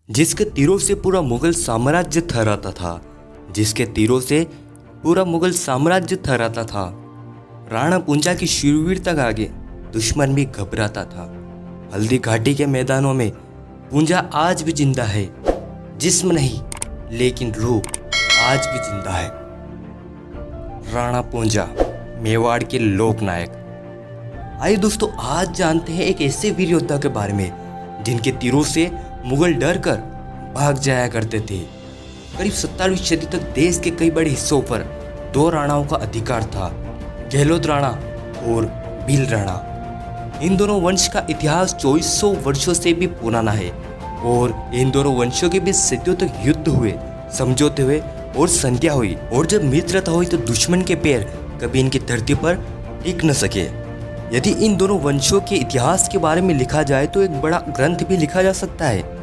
जिसके तीरों से पूरा मुगल साम्राज्य थर्राता था, जिसके तीरों से पूरा मुगल साम्राज्य थर्राता था। राणा पूंजा की शूरवीरता के आगे दुश्मन भी घबराता था। हल्दी घाटी के मैदानों में पूंजा आज भी जिंदा है, जिस्म नहीं लेकिन रूह आज भी जिंदा है। राणा पूंजा, मेवाड़ के लोक नायक। आइए दोस्तों, आज जानते हैं एक ऐसे वीर योद्धा के बारे में जिनके तीरों से मुगल डर कर भाग जाया करते थे। करीब 17वीं सदी तक देश के कई बड़े हिस्सों पर दो राणाओं का अधिकार था, गहलोत राणा और भील राणा। इन दोनों वंश का इतिहास 2400 वर्षों से भी पुराना है और इन दोनों वंशों के बीच सदियों तक युद्ध हुए, समझौते हुए और संध्या हुई। और जब मित्रता हुई तो दुश्मन के पैर कभी इनकी धरती पर टिक न सके। यदि इन दोनों वंशों के इतिहास के बारे में लिखा जाए तो एक बड़ा ग्रंथ भी लिखा जा सकता है।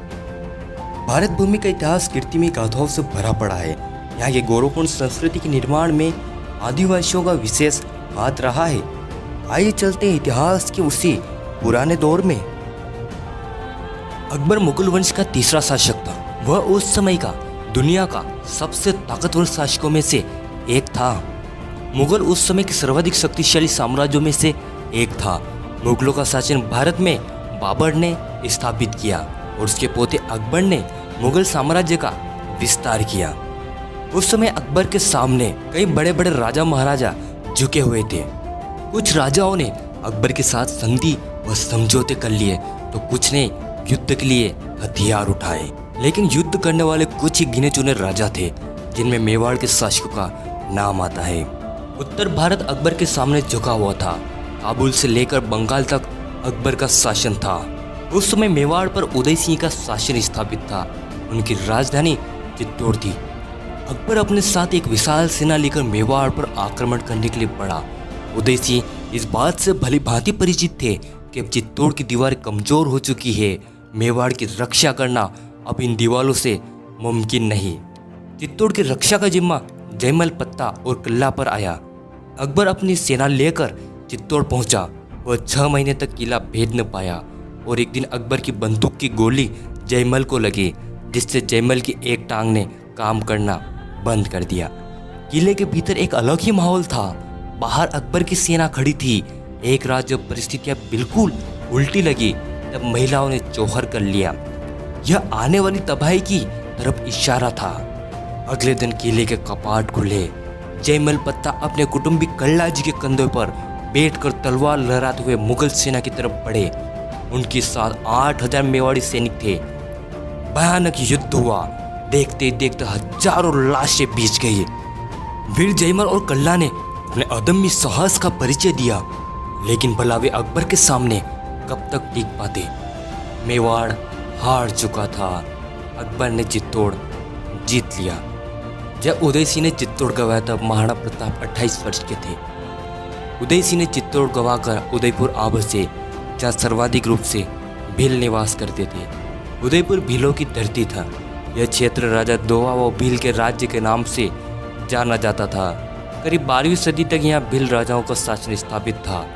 भारत भूमि का इतिहास कीर्तिमय गाथाओं से भरा पड़ा है। यहाँ के गौरवपूर्ण संस्कृति के निर्माण में आदिवासियों का विशेष हाथ रहा है। आइए चलते हैं इतिहास के उसी पुराने दौर में। अकबर मुगल वंश का तीसरा शासक था। वह उस समय का दुनिया का सबसे ताकतवर शासकों में से एक था। मुगल उस समय के सर्वाधिक शक्तिशाली साम्राज्यों में से एक था। मुगलों का शासन भारत में बाबर ने स्थापित किया और उसके पोते अकबर ने मुगल साम्राज्य का विस्तार किया। उस समय अकबर के सामने कई बड़े बड़े राजा महाराजा झुके हुए थे। कुछ राजाओं ने अकबर के साथ संधि व समझौते कर लिए तो कुछ ने युद्ध के लिए हथियार उठाए। लेकिन युद्ध करने वाले कुछ ही गिने चुने राजा थे, जिनमें मेवाड़ के शासकों का नाम आता है। उत्तर भारत अकबर के सामने झुका हुआ था। काबुल से लेकर बंगाल तक अकबर का शासन था। उस समय मेवाड़ पर उदय सिंह का शासन स्थापित था। उनकी राजधानी चित्तौड़ थी। अकबर अपने साथ एक विशाल सेना लेकर मेवाड़ पर आक्रमण करने के लिए बढ़ा। उदय सिंह इस बात से भली भांति परिचित थे कि अब चित्तौड़ की दीवार कमजोर हो चुकी है। मेवाड़ की रक्षा करना अब इन दीवारों से मुमकिन नहीं। चित्तौड़ की रक्षा का जिम्मा जयमल पत्ता और किला पर आया। अकबर अपनी सेना लेकर चित्तौड़ पहुंचा। वह 6 महीने तक किला भेद न पाया और एक दिन अकबर की बंदूक की गोली जयमल को लगी, जिससे जयमल की एक टांग ने काम करना बंद कर दिया। किले के भीतर एक अलग ही माहौल था। बाहर अकबर की सेना खड़ी थी। एक रात जब परिस्थितियां बिल्कुल उल्टी लगी तब महिलाओं ने जौहर कर लिया। यह आने वाली तबाही की तरफ इशारा था। अगले दिन किले के कपाट खुले। जयमल पत्ता अपने कुटुंबी कल्ला जी के कंधों पर बैठकर तलवार लहराते हुए मुगल सेना की तरफ बढ़े। उनके साथ 8000 मेवाड़ी सैनिक थे। भयानक युद्ध हुआ। देखते देखते हजारों लाशें बीच गई। वीर जयमल और कल्ला ने अपने अदम्य साहस का परिचय दिया, लेकिन भला वे अकबर के सामने कब तक टिक पाते। मेवाड़ हार चुका था। अकबर ने चित्तौड़ जीत लिया। जब उदय सिंह ने चित्तौड़ गवाया तब महाराणा प्रताप 28 वर्ष के थे। उदय सिंह ने चित्तौड़ गवाकर उदयपुर आ बसे, जहाँ सर्वाधिक रूप से भील निवास करते थे। उदयपुर भीलों की धरती था। यह क्षेत्र राजा दोवा व भील के राज्य के नाम से जाना जाता था। करीब 12वीं सदी तक यहाँ भील राजाओं का शासन स्थापित था।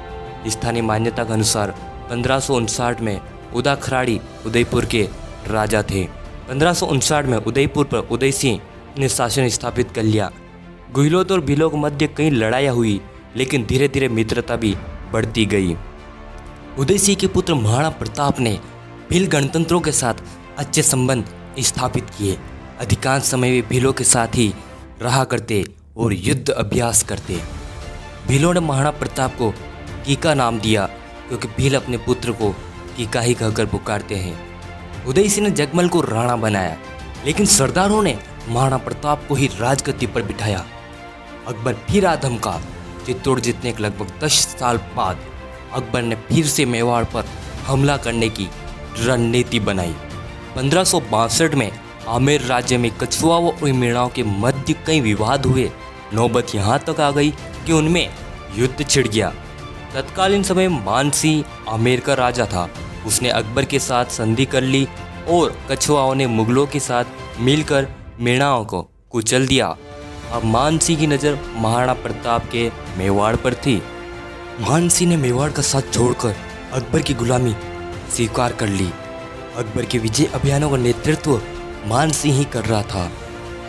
स्थानीय मान्यता के अनुसार 1559 में उदा खराड़ी उदयपुर के राजा थे। 1559 में उदयपुर पर उदय सिंह ने शासन स्थापित कर लिया। गुहिलोत और भीलों के मध्य कई लड़ाइयाँ हुई, लेकिन धीरे धीरे मित्रता भी बढ़ती गई। उदय सिंह के पुत्र महाराणा प्रताप ने भील गणतंत्रों के साथ अच्छे संबंध स्थापित किए। अधिकांश समय वे भीलों के साथ ही रहा करते और युद्ध अभ्यास करते। भीलों ने महाराणा प्रताप को कीका नाम दिया, क्योंकि भील अपने पुत्र को कीका ही कहकर पुकारते हैं। उदय सिंह ने जगमल को राणा बनाया, लेकिन सरदारों ने महाराणा प्रताप को ही राजगद्दी पर बिठाया। अकबर फिर आधमका। चित्तौड़ जीतने के लगभग 10 साल बाद अकबर ने फिर से मेवाड़ पर हमला करने की रणनीति बनाई। 1562 में आमेर राज्य में कछुआ व उइमिड़ाओं के मध्य कई विवाद हुए। नौबत यहाँ तक आ गई कि उनमें युद्ध छिड़ गया। तत्कालीन समय मानसिंह आमेर का राजा था। उसने अकबर के साथ संधि कर ली और कछुआओं ने मुगलों के साथ मिलकर मेणाओं को कुचल दिया। अब मानसिंह की नज़र महाराणा प्रताप के मेवाड़ पर थी। मानसिंह ने मेवाड़ का साथ छोड़कर अकबर की गुलामी स्वीकार कर ली। अकबर के विजय अभियानों का नेतृत्व मान सिंह ही कर रहा था।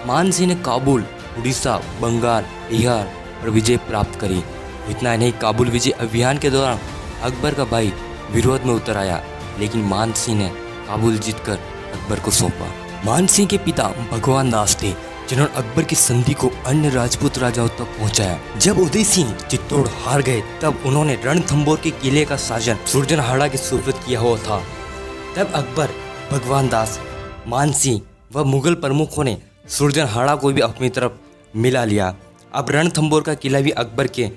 मान सिंह ने काबुल, उड़ीसा, बंगाल, बिहार पर विजय प्राप्त करी। इतना नहीं, काबुल विजय अभियान के दौरान अकबर का भाई विरोध में उतर आया, लेकिन मान सिंह ने काबुल जीतकर अकबर को सौंपा। मान सिंह के पिता भगवान दास थे, जिन्होंने अकबर की संधि को अन्य राजपूत राजाओं तक पहुंचाया। जब उदय सिंह चित्तौड़ हार गए, तब उन्होंने रणथंभौर के किले का शासन सुरजनहाड़ा के सुपुर्द किया हुआ था। तब अकबर, भगवान दास, मान सिंह व मुगल प्रमुखों ने सुरजनहाड़ा को भी अपनी तरफ मिला लिया। अब रणथंभौर का किला भी अकबर के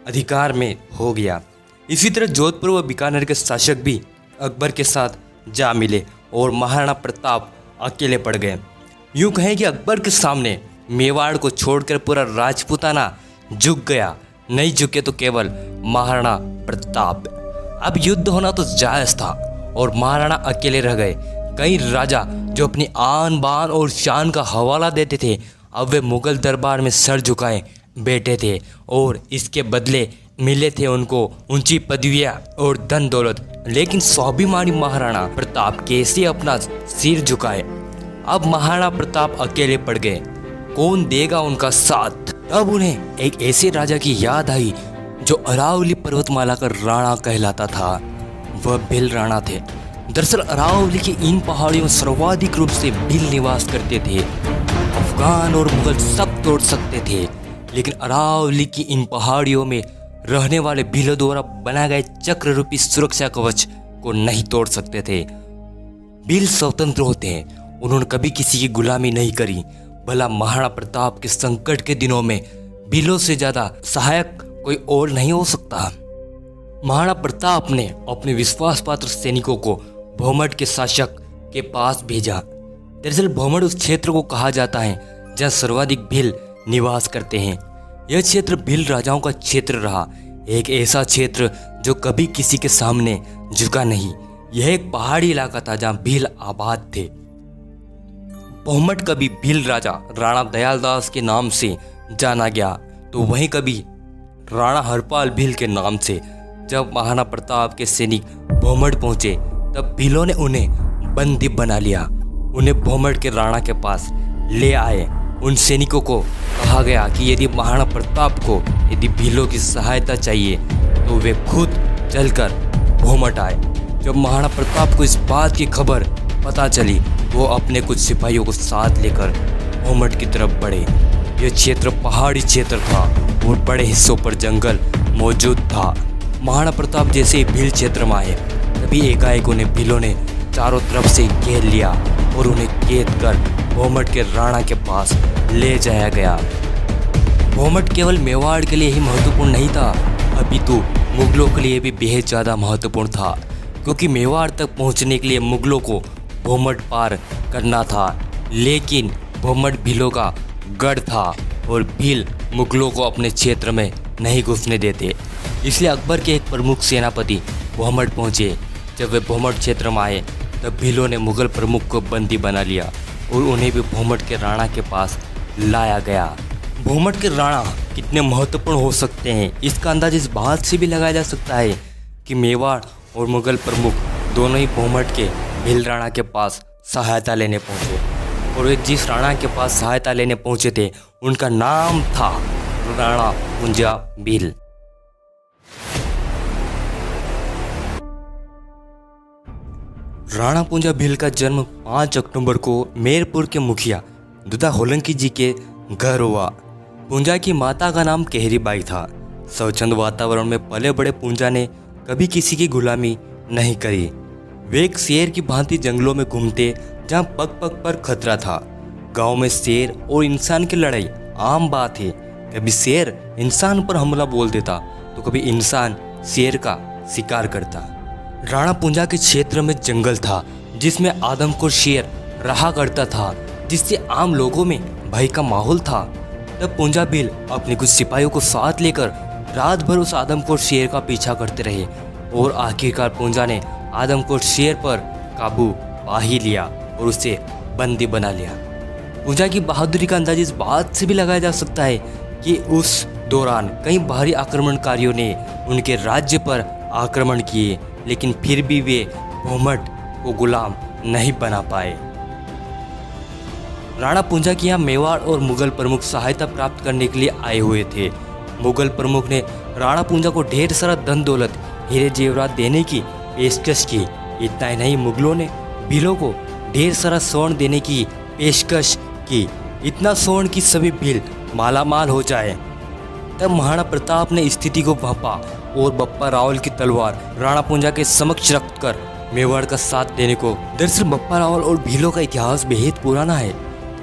अधिकार में हो गया। इसी तरह जोधपुर व बीकानेर के शासक भी अकबर के साथ जा मिले और महाराणा प्रताप अकेले पड़ गए। यूं कहें कि अकबर के सामने मेवाड़ को छोड़कर पूरा राजपूताना झुक गया, नहीं झुके तो केवल महाराणा प्रताप। अब युद्ध होना तो जायज था और महाराणा अकेले रह गए। कई राजा जो अपनी आन बान और शान का हवाला देते थे, अब वे मुगल दरबार में सर झुकाए बैठे थे और इसके बदले मिले थे उनको ऊंची पदवियां और धन दौलत। लेकिन स्वाभिमानी महाराणा प्रताप कैसे अपना सिर झुकाए? अब महाराणा प्रताप अकेले पड़ गए, कौन देगा उनका साथ? तब उन्हें एक ऐसे राजा की याद आई जो अरावली पर्वतमाला का राणा कहलाता था। वह भील राणा थे। दरअसल अरावली की इन पहाड़ियों में सर्वाधिक रूप से भील निवास करते थे। अफगान और मुगल सब तोड़ सकते थे, लेकिन अरावली की इन पहाड़ियों में रहने वाले भीलों द्वारा बनाए गए चक्र रूपी सुरक्षा कवच को नहीं तोड़ सकते थे। भील स्वतंत्र होते हैं, उन्होंने कभी किसी की गुलामी नहीं करी। भला महाराणा प्रताप के संकट के दिनों में भीलों से ज्यादा सहायक कोई और नहीं हो सकता। महाराणा प्रताप ने अपने विश्वास पात्र सैनिकों को भौमट के शासक के पास भेजा। दरअसल भौमट उस क्षेत्र को कहा जाता है जहाँ सर्वाधिक भील निवास करते हैं। यह क्षेत्र भील राजाओं का क्षेत्र रहा, एक ऐसा क्षेत्र जो कभी किसी के सामने झुका नहीं। यह एक पहाड़ी इलाका था जहाँ भील आबाद थे। भौमट कभी भील राजा राणा दयाल दास के नाम से जाना गया, तो वहीं कभी राणा हरपाल भील के नाम से। जब महाराणा प्रताप के सैनिक भौमट पहुंचे, तब भीलों ने उन्हें बंदी बना लिया। उन्हें भौमट के राणा के पास ले आए। उन सैनिकों को कहा गया कि यदि महाराणा प्रताप को यदि भीलों की सहायता चाहिए तो वे खुद चलकर भौमट आए। जब महाराणा प्रताप को इस बात की खबर पता चली, वो अपने कुछ सिपाहियों को साथ लेकर भौमट की तरफ बढ़े। यह क्षेत्र पहाड़ी क्षेत्र था और बड़े हिस्सों पर जंगल मौजूद था। महाराणा प्रताप जैसे ही भील क्षेत्र में आए, तभी एकाएक उन्हें भीलों ने चारों तरफ से घेर लिया और उन्हें कैद कर भौमट के राणा के पास ले जाया गया। भौमट केवल मेवाड़ के लिए ही महत्वपूर्ण नहीं था, अपितु मुगलों के लिए भी बेहद ज़्यादा महत्वपूर्ण था, क्योंकि मेवाड़ तक पहुंचने के लिए मुगलों को भौमट पार करना था। लेकिन भौमट भीलों का गढ़ था और भील मुगलों को अपने क्षेत्र में नहीं घुसने देते। इसलिए अकबर के एक प्रमुख सेनापति भौमट पहुंचे। जब वे भौमट क्षेत्र में आए, तब भीलों ने मुगल प्रमुख को बंदी बना लिया और उन्हें भी भौमट के राणा के पास लाया गया। भौमट के राणा कितने महत्वपूर्ण हो सकते हैं, इसका अंदाज इस बात से भी लगाया जा सकता है कि मेवाड़ और मुगल प्रमुख दोनों ही भौमट के भील राणा के पास सहायता लेने पहुंचे। और वे जिस राणा के पास सहायता लेने पहुंचे थे, उनका नाम था राणा पुंजा भील। राणा पुंजा भील का जन्म 5 अक्टूबर को मेरपुर के मुखिया दुदा होलंकी जी के घर हुआ। पुंजा की माता का नाम केहरीबाई था। स्वच्छंद वातावरण में पले बड़े पुंजा ने कभी किसी की गुलामी नहीं करी। वे एक शेर की भांति जंगलों में घूमते, जहाँ पग पग पर खतरा था। गांव में शेर और इंसान की लड़ाई आम बात है। कभी शेर इंसान पर हमला बोल देता, तो कभी इंसान शेर का शिकार करता। राणा पुंजा के क्षेत्र में जंगल था, जिसमें आदमखोर शेर रहा करता था, जिससे आम लोगों में भय का माहौल था। तब पुंजा भील अपने कुछ सिपाहियों को साथ लेकर रात भर उस आदमखोर शेर का पीछा करते रहे और आखिरकार पुंजा ने आदमखोर शेर पर काबू पा ही लिया और उसे बंदी बना लिया। पुंजा की बहादुरी का अंदाज इस बात से भी लगाया जा सकता है कि उस दौरान कई बाहरी आक्रमणकारियों ने उनके राज्य पर आक्रमण किए, लेकिन फिर भी वे भौमट को गुलाम नहीं बना पाए। राणा पूंजा के यहाँ मेवाड़ और मुगल प्रमुख सहायता प्राप्त करने के लिए आए हुए थे। मुगल प्रमुख ने राणा पूंजा को ढेर सारा धन दौलत, हीरे जेवरात देने की पेशकश की। इतना ही नहीं, मुगलों ने भीलों को ढेर सारा स्वर्ण देने की पेशकश की, इतना स्वर्ण कि सभी भील मालामाल हो जाए। तब महाराणा प्रताप ने स्थिति को भांपा और बप्पा रावल की तलवार राणा पूंजा के समक्ष रखकर मेवाड़ का साथ देने को। दरअसल बप्पा रावल और भीलों का इतिहास बेहद पुराना है।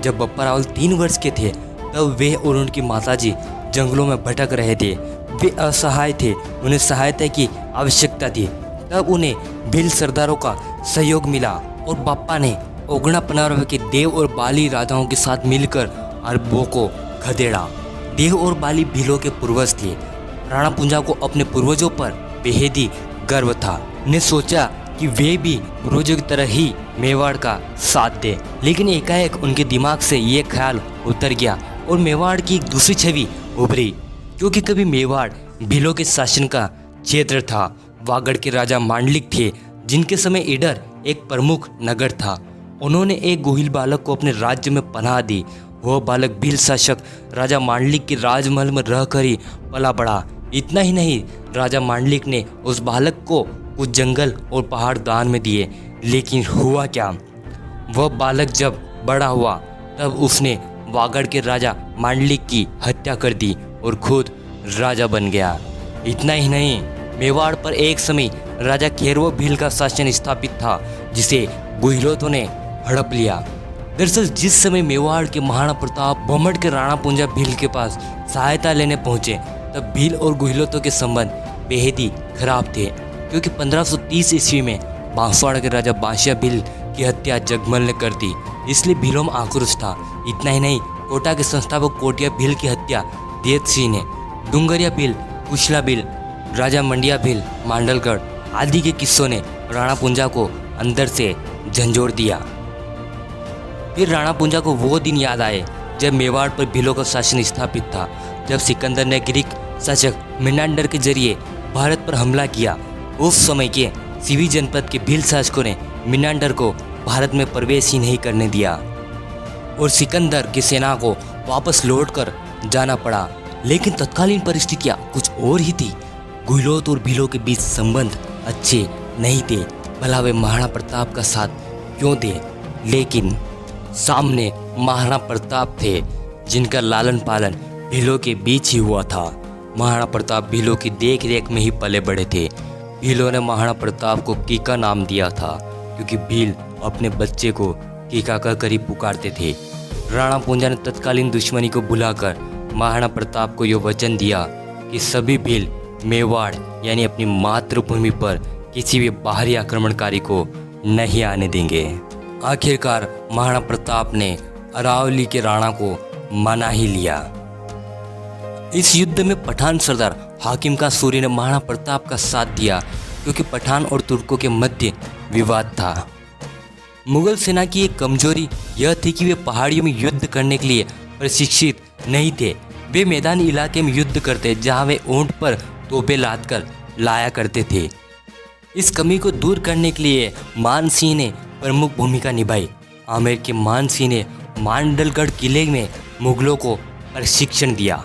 जब बप्पा रावल 3 वर्ष के थे तब वे और उनकी माताजी जंगलों में भटक रहे थे। वे असहाय थे, उन्हें सहायता की आवश्यकता थी। तब उन्हें भील सरदारों का सहयोग मिला और बप्पा ने ओगना पनारव के देव और बाली राजाओं के साथ मिलकर अरबों को खदेड़ा। देव और बाली भीलों के पूर्वज थे। राणा पूंजा को अपने पूर्वजों पर बेहद ही गर्व था। ने सोचा कि वे भी पूर्वजों की तरह ही मेवाड़ का साथ दे, लेकिन एकाएक उनके दिमाग से ये ख्याल उतर गया और मेवाड़ की एक दूसरी छवि उभरी। क्योंकि कभी मेवाड़ भीलों के शासन का क्षेत्र था। वागड़ के राजा मांडलिक थे, जिनके समय ईडर एक प्रमुख नगर था। उन्होंने एक गोहिल बालक को अपने राज्य में पनाह दी। वह बालक भील शासक राजा मांडलिक के राजमहल में रहकर ही पला बढ़ा। इतना ही नहीं, राजा मांडलिक ने उस बालक को कुछ जंगल और पहाड़ दान में दिए। लेकिन हुआ क्या, वह बालक जब बड़ा हुआ तब उसने वागड़ के राजा मांडलिक की हत्या कर दी और खुद राजा बन गया। इतना ही नहीं, मेवाड़ पर एक समय राजा खैरवो भील का शासन स्थापित था, जिसे गुहिलोतों ने हड़प लिया। दरअसल जिस समय मेवाड़ के महाराणा प्रताप भमट के राणा पूंजा भील के पास सहायता लेने पहुंचे, तब भील और गुहिलोतों के संबंध बेहद ही खराब थे। क्योंकि 1530 ईस्वी में बांसवाड़ा के राजा बांसिया भील की हत्या जगमल ने कर दी, इसलिए भीलों में आक्रोश था। इतना ही नहीं, कोटा के संस्थापक कोटिया भील की हत्या देत सिंह ने, डूंगरिया भील, कुशला भील, राजा मंडिया भील, मांडलगढ़ आदि के किस्सों ने राणा पूंजा को अंदर से झंझोड़ दिया। फिर राणा पूंजा को वो दिन याद आए जब मेवाड़ पर भीलों का शासन स्थापित था, जब सिकंदर ने ग्रीक शासक मिनांडर के जरिए भारत पर हमला किया। उस समय के सिवी जनपद के भील शासकों ने मिनांडर को भारत में प्रवेश ही नहीं करने दिया और सिकंदर की सेना को वापस लौटकर जाना पड़ा। लेकिन तत्कालीन परिस्थितियां कुछ और ही थी। गुहिलोत और भीलों के बीच संबंध अच्छे नहीं थे, भला वे महाराणा प्रताप का साथ क्यों दे। लेकिन सामने महाराणा प्रताप थे, जिनका लालन पालन भीलों के बीच ही हुआ था। महाराणा प्रताप भीलों की देख रेख में ही पले बड़े थे। भीलों ने महाराणा प्रताप को कीका नाम दिया था, क्योंकि भील अपने बच्चे को कीका कहकर ही पुकारते थे। राणा पूंजा ने तत्कालीन दुश्मनी को भुलाकर महाराणा प्रताप को यह वचन दिया कि सभी भील मेवाड़ यानी अपनी मातृभूमि पर किसी भी बाहरी आक्रमणकारी को नहीं आने देंगे। आखिरकार महाराणा प्रताप ने अरावली के राणा को मना ही लिया। इस युद्ध में पठान सरदार हाकिम का सूरी ने महाराणा प्रताप का साथ दिया, क्योंकि पठान और तुर्कों के मध्य विवाद था। मुगल सेना की एक कमजोरी यह थी कि वे पहाड़ियों में युद्ध करने के लिए प्रशिक्षित नहीं थे। वे मैदानी इलाके में युद्ध करते, जहां वे ऊंट पर तोपें लाद कर लाया करते थे। इस कमी को दूर करने के लिए मान सिंह ने प्रमुख भूमिका निभाई। आमेर के मान सिंह ने मांडलगढ़ किले में मुगलों को प्रशिक्षण दिया।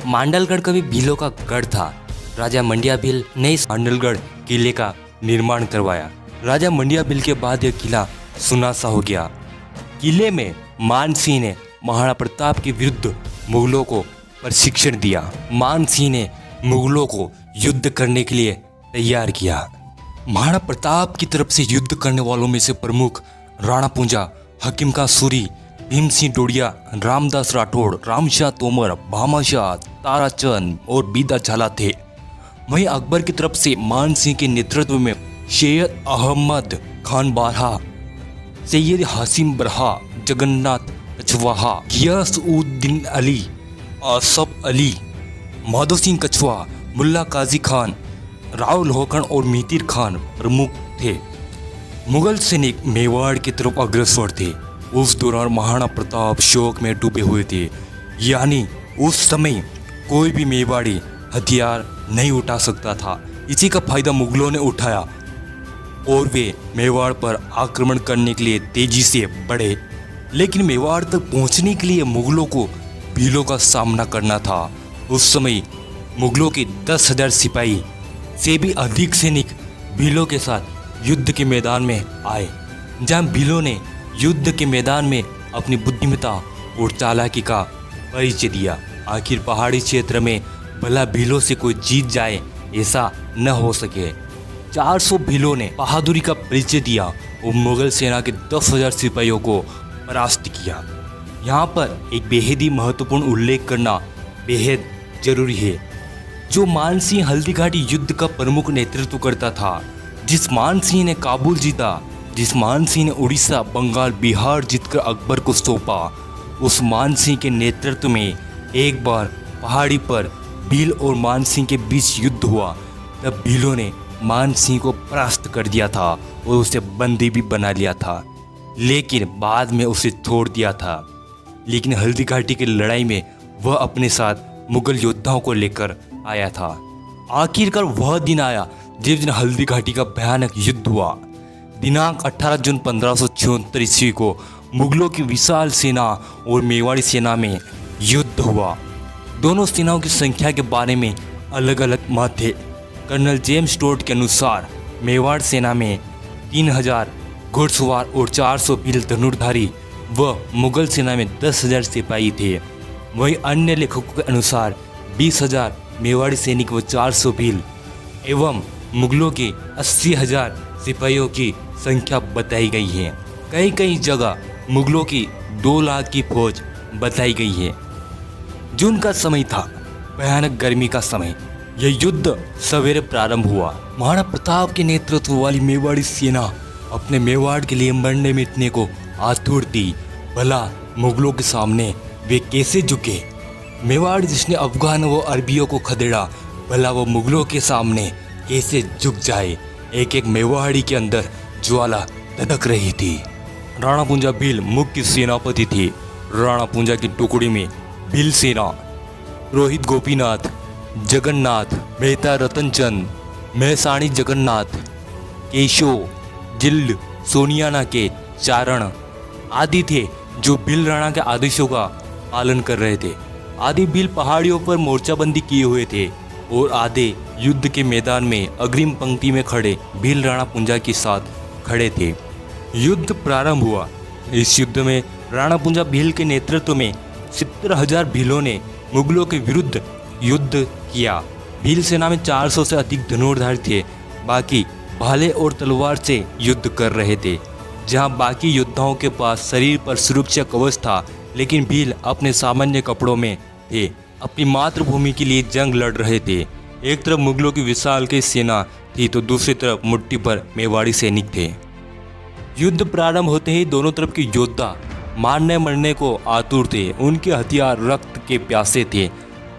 मांडलगढ़ कभी भीलों का गढ़ था। राजा मंडिया भील ने इस मांडलगढ़ किले का निर्माण करवाया। राजा मंडिया भील के बाद यह किला सुनासा हो गया। किले में मान सिंह ने महाराणा प्रताप के विरुद्ध मुगलों को प्रशिक्षण दिया। मान सिंह ने मुगलों को युद्ध करने के लिए तैयार किया। महाराणा प्रताप की तरफ से युद्ध करने वालों में से प्रमुख राणा पूंजा, हकीम का सूरी, भीम सिंह डोडिया, रामदास राठौड़, रामशाह तोमर, भामाशाह, ताराचंद और बीदा झाला थे। वहीं अकबर की तरफ से मान सिंह के नेतृत्व में सैयद अहमद खान बारहा, सैयद हासिम बरहा, जगन्नाथ कछवाहा, गियासउद्दीन अली, आसफ अली, माधो सिंह कछवा, मुल्ला काजी खान, राव लोहखण और मीतिर खान प्रमुख थे। मुगल सैनिक मेवाड़ की तरफ अग्रसर थे। उस दौरान महाराणा प्रताप शोक में डूबे हुए थे, यानी उस समय कोई भी मेवाड़ी हथियार नहीं उठा सकता था। इसी का फायदा मुगलों ने उठाया और वे मेवाड़ पर आक्रमण करने के लिए तेजी से बढ़े। लेकिन मेवाड़ तक पहुंचने के लिए मुगलों को भीलों का सामना करना था। उस समय मुगलों के 10,000 सिपाही से भी अधिक सैनिक भीलों के साथ युद्ध के मैदान में आए। जहां भीलों ने युद्ध के मैदान में अपनी बुद्धिमत्ता और चालाकी का परिचय दिया। आखिर पहाड़ी क्षेत्र में भला भीलों से कोई जीत जाए, ऐसा न हो सके। 400 भीलों ने बहादुरी का परिचय दिया और मुगल सेना के 10,000 सिपाहियों को परास्त किया। यहाँ पर एक बेहद ही महत्वपूर्ण उल्लेख करना बेहद जरूरी है। जो मान सिंह हल्दीघाटी युद्ध का प्रमुख नेतृत्व करता था, जिस मान सिंह ने काबुल जीता, जिस मान सिंह ने उड़ीसा, बंगाल, बिहार जीतकर अकबर को सौंपा, उस मान सिंह के नेतृत्व में एक बार पहाड़ी पर भील और मान सिंह के बीच युद्ध हुआ। तब भीलों ने मान सिंह को परास्त कर दिया था और उसे बंदी भी बना लिया था, लेकिन बाद में उसे छोड़ दिया था। लेकिन हल्दीघाटी की लड़ाई में वह अपने साथ मुगल योद्धाओं को लेकर आया था। आखिरकार वह दिन आया जिस दिन हल्दीघाटी का भयानक युद्ध हुआ। दिनांक 18 जून 1576 ईस्वी को मुगलों की विशाल सेना और मेवाड़ी सेना में युद्ध हुआ। दोनों सेनाओं की संख्या के बारे में अलग अलग मत थे। कर्नल जेम्स टोड के अनुसार मेवाड़ सेना में 3000 घुड़सवार और 400 भील धनुर्धारी व मुगल सेना में 10,000 सिपाही थे। वहीं अन्य लेखकों के अनुसार 20,000 मेवाड़ी सैनिक व 400 भील एवं मुगलों के 80,000 सिपाहियों की संख्या बताई गई है। कई कई जगह मुगलों की 2 लाख की फौज बताई गई है। जून का समय था, भयानक गर्मी का समय। यह युद्ध सवेरे प्रारंभ हुआ। महाराणा प्रताप के नेतृत्व वाली मेवाड़ी सेना अपने मेवाड़ के लिए मरने मिटने को आतुर थी। भला मुगलों के सामने वे कैसे झुके? मेवाड़ जिसने अफगान व अरबियों को खदेड़ा, भला वो मुगलों के सामने कैसे झुक जाए? एक एक मेवाड़ी के अंदर ज्वाला धधक रही थी। राणा पूंजा भील मुख्य सेनापति थे। राणा पूंजा की टुकड़ी में भील सेना, रोहित गोपीनाथ, जगन्नाथ, मेहता रतनचंद, महसाणी जगन्नाथ, केशव, जिल्द, सोनियाना के चारण आदि थे जो भील राणा के आदेशों का पालन कर रहे थे। आधे भील पहाड़ियों पर मोर्चाबंदी किए हुए थे और आधे युद्ध के मैदान में अग्रिम पंक्ति में खड़े भील राणा पूंजा के साथ खड़े थे। युद्ध प्रारंभ हुआ। इस युद्ध में राणा पूंजा भील के नेतृत्व में 70,000 भीलों ने मुगलों के विरुद्ध युद्ध किया। भील सेना में 400 से अधिक धनुर्धारी थे। बाकी भाले और तलवार से युद्ध कर रहे थे। जहां बाकी योद्धाओं के पास शरीर पर सुरक्षा कवच था, लेकिन भील अपने सामान्य कपड़ों में थे। अपनी मातृभूमि के लिए जंग लड़ रहे थे। एक तरफ मुगलों की विशाल की सेना थी तो दूसरी तरफ मुट्ठी पर मेवाड़ी सैनिक थे। युद्ध प्रारंभ होते ही दोनों तरफ के योद्धा मारने मरने को आतुर थे। उनके हथियार रक्त के प्यासे थे।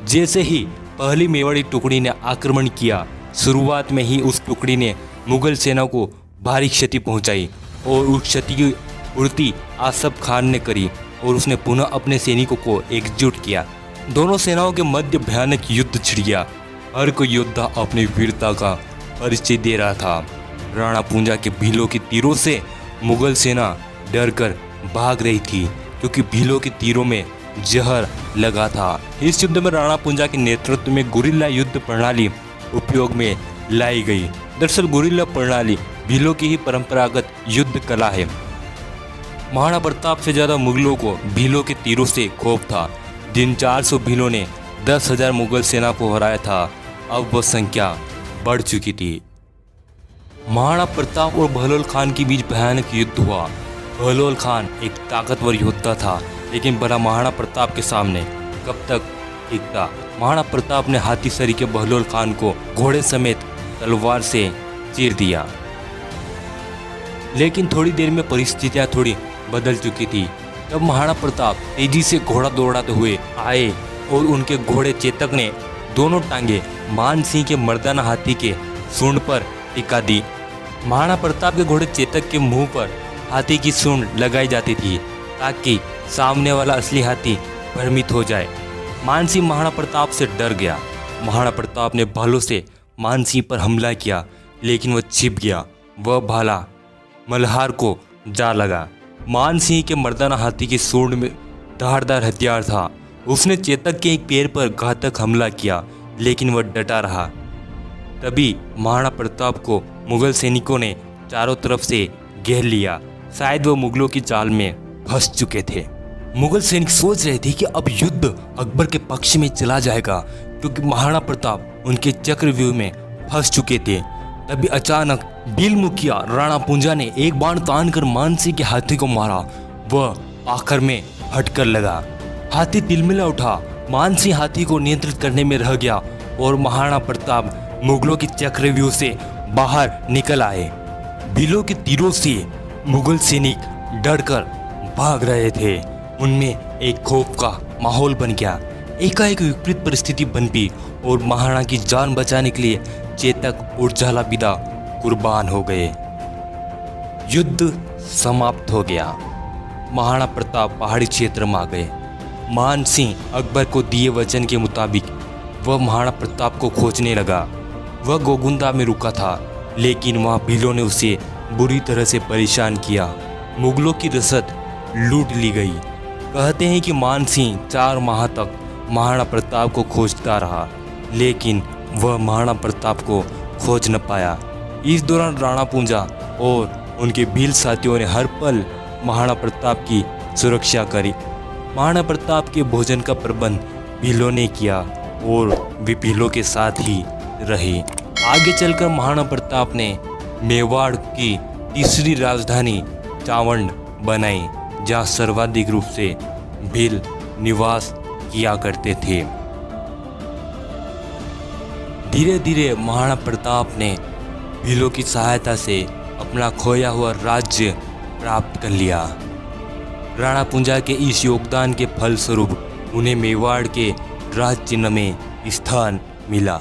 जैसे ही पहली मेवाड़ी टुकड़ी ने आक्रमण किया, शुरुआत में ही उस टुकड़ी ने मुगल सेना को भारी क्षति पहुंचाई और उस क्षति की पूर्ति आसफ खान ने करी और उसने पुनः अपने सैनिकों को एकजुट किया। दोनों सेनाओं के मध्य भयानक युद्ध छिड़ गया। हर कोई योद्धा अपनी वीरता का परिचय दे रहा था। राणा पूंजा के भीलों के तीरों से मुगल सेना डरकर भाग रही थी, क्योंकि भीलों के तीरों में जहर लगा था। इस युद्ध में राणा पूंजा के नेतृत्व में गुरिल्ला युद्ध प्रणाली उपयोग में लाई गई। दरअसल गुरिल्ला प्रणाली भीलों की ही परंपरागत युद्ध कला है। महाराणा प्रताप से ज्यादा मुगलों को भीलों के तीरों से खौफ था। जिन 400 भीलों ने 10,000 मुगल सेना को हराया था, अब वह संख्या बढ़ चुकी थी। महाराणा प्रताप और बहलोल खान के बीच भयानक युद्ध हुआ। बहलोल खान एक ताकतवर योद्धा था, लेकिन भला महाराणा प्रताप के सामने कब तक टिकता? महाराणा प्रताप ने हाथी सरी के बहलोल खान को घोड़े समेत तलवार से चीर दिया। लेकिन थोड़ी देर में परिस्थितियां थोड़ी बदल चुकी थी। तब महाराणा प्रताप तेजी से घोड़ा दौड़ाते हुए आए और उनके घोड़े चेतक ने दोनों टांगे मान सिंह के मर्दाना हाथी के सूंड पर टिका दी। महाराणा प्रताप के घोड़े चेतक के मुंह पर हाथी की सूंड लगाई जाती थी ताकि सामने वाला असली हाथी भ्रमित हो जाए। मान सिंह महाराणा प्रताप से डर गया। महाराणा प्रताप ने भालों से मान सिंह पर हमला किया, लेकिन वह छिप गया। वह भाला मल्हार को जा लगा। मान सिंह के मर्दाना हाथी के सूंड में धारदार हथियार था। उसने चेतक के एक पैर पर घातक हमला किया, लेकिन वह डटा रहा। तभी महाराणा प्रताप को मुगल सैनिकों ने चारों तरफ से घेर लिया। शायद वह मुगलों की चाल में फंस चुके थे। मुगल सैनिक सोच रहे थे कि अब युद्ध अकबर के पक्ष में चला जाएगा, क्योंकि महाराणा प्रताप उनके चक्रव्यूह में फंस चुके थे। तभी अचानक भील मुखिया राणा पुंजा ने एक बाण तानकर मानसिंह के हाथी को मारा। वह आखिर में हटकर लगा। हाथी तिलमिला उठा। मानसिंह हाथी को नियंत्रित करने में रह गया और महाराणा प्रताप मुगलों के चक्रव्यूह से बाहर निकल आए। भीलों के तीरों से मुगल सैनिक डरकर भाग रहे थे। उनमें एक खौफ का माहौल बन गया। एकाएक विपरीत परिस्थिति बन गई और महाराणा की जान बचाने के लिए चेतक और झालाविदा कुर्बान हो गए। युद्ध समाप्त हो गया। महाराणा प्रताप पहाड़ी क्षेत्र में आ गए। मान सिंह अकबर को दिए वचन के मुताबिक वह महाराणा प्रताप को खोजने लगा। वह गोगुंदा में रुका था, लेकिन वहाँ भीलों ने उसे बुरी तरह से परेशान किया। मुगलों की रसद लूट ली गई। कहते हैं कि मान सिंह 4 माह तक महाराणा प्रताप को खोजता रहा, लेकिन वह महाराणा प्रताप को खोज न पाया। इस दौरान राणा पुंजा और उनके भील साथियों ने हर पल महाराणा प्रताप की सुरक्षा करी। महाराणा प्रताप के भोजन का प्रबंध भीलों ने किया और वे भीलों के साथ ही रहे। आगे चलकर महाराणा प्रताप ने मेवाड़ की तीसरी राजधानी चावंड बनाई, जहाँ सर्वाधिक रूप से भील निवास किया करते थे। धीरे धीरे महाराणा प्रताप ने भीलों की सहायता से अपना खोया हुआ राज्य प्राप्त कर लिया। राणा पुंजा के इस योगदान के फलस्वरूप उन्हें मेवाड़ के राज चिन्ह में स्थान मिला।